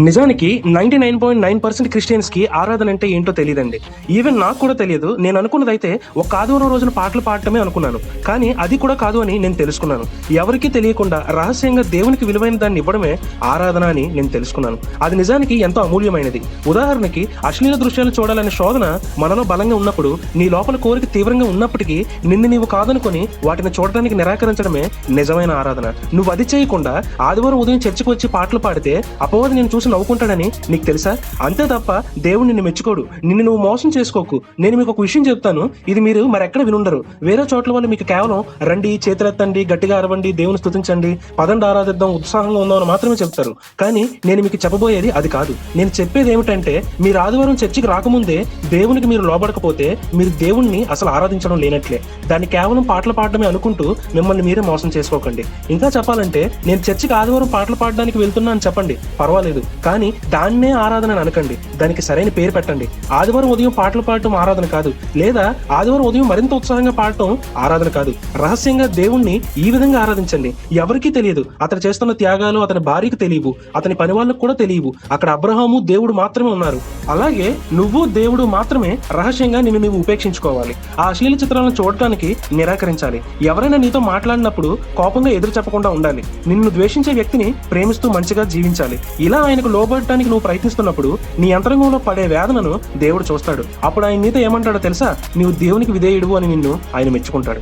నిజానికి 99.9% క్రిస్టియన్స్ కి ఆరాధన అంటే ఏంటో తెలియదండి. ఈవెన్ నాకు కూడా తెలియదు. నేను అనుకున్నదైతే ఒక ఆదివారం రోజున పాటలు పాడటమే అనుకున్నాను. కానీ అది కూడా కాదు అని నేను తెలుసుకున్నాను. ఎవరికీ తెలియకుండా రహస్యంగా దేవునికి విలువైన దాన్ని ఇవ్వడమే ఆరాధన అని నేను తెలుసుకున్నాను. అది నిజానికి ఎంతో అమూల్యమైనది. ఉదాహరణకి అశ్లీల దృశ్యాలు చూడాలనే శోధన మనలో బలంగా ఉన్నప్పుడు, నీ లోపల కోరిక తీవ్రంగా ఉన్నప్పటికీ నిన్ను నీవు కాదనుకొని వాటిని చూడటానికి నిరాకరించడమే నిజమైన ఆరాధన. నువ్వు అది చేయకుండా ఆదివారం ఉదయం చర్చికి వచ్చి పాటలు పాడితే అపవాది నేను చూసి నవ్వుకుంటాడని నీకు తెలుసా? అంతే తప్ప దేవుడు నిన్ను మెచ్చుకోడు. నిన్ను నువ్వు మోసం చేసుకోకు. నేను మీకు ఒక విషయం చెప్తాను, ఇది మీరు మరెక్కడ వినుండరు. వేరే చోట్ల వాళ్ళు మీకు కేవలం రండి, చేతులెత్తండి, గట్టిగా అరవండి, దేవుని స్తుతించండి, పదండి ఆరాధిద్దాం, ఉత్సాహంగా ఉందామని మాత్రమే చెప్తారు. కానీ నేను మీకు చెప్పబోయేది అది కాదు. నేను చెప్పేది ఏమిటంటే, మీరు ఆదివారం చర్చికి రాకముందే దేవునికి మీరు లోబడకపోతే మీరు దేవుణ్ణి అసలు ఆరాధించడం లేనట్లే. దాన్ని కేవలం పాటలు పాడడమే అనుకుంటూ మిమ్మల్ని మీరే మోసం చేసుకోకండి. ఇంకా చెప్పాలంటే, నేను చర్చికి ఆదివారం పాటలు పాడడానికి వెళ్తున్నా అని చెప్పండి, పర్వాలేదు. కానీ దాన్నే ఆరాధన అని అనకండి. దానికి సరైన పేరు పెట్టండి. ఆదివారం ఉదయం పాటలు పాడటం ఆరాధన కాదు, లేదా ఆదివారం ఉదయం మరింత ఉత్సాహంగా పాడటం ఆరాధన కాదు. రహస్యంగా దేవుణ్ణి ఈ విధంగా ఆరాధించండి. ఎవరికీ తెలియదు. అతను చేస్తున్న త్యాగాలు అతని భార్యకు తెలియవు, అతని పని వాళ్ళకు కూడా తెలియవు. అక్కడ అబ్రహాము దేవుడు మాత్రమే ఉన్నారు. అలాగే నువ్వు దేవుడు మాత్రమే రహస్యంగా నిన్ను నువ్వు ఉపేక్షించుకోవాలి. ఆ అశ్లీల చిత్రాలను చూడటానికి నిరాకరించాలి. ఎవరైనా నీతో మాట్లాడినప్పుడు కోపంగా ఎదురు చెప్పకుండా ఉండాలి. నిన్ను ద్వేషించే వ్యక్తిని ప్రేమిస్తూ మంచిగా జీవించాలి. ఇలా ఆయనకు లోబడటానికి నువ్వు ప్రయత్నిస్తున్నప్పుడు నీ అంతరంగంలో పడే వేదనను దేవుడు చూస్తాడు. అప్పుడు ఆయన నీతో ఏమంటాడో తెలుసా? నీవు దేవునికి విధేయుడు అని నిన్ను ఆయన మెచ్చుకుంటాడు.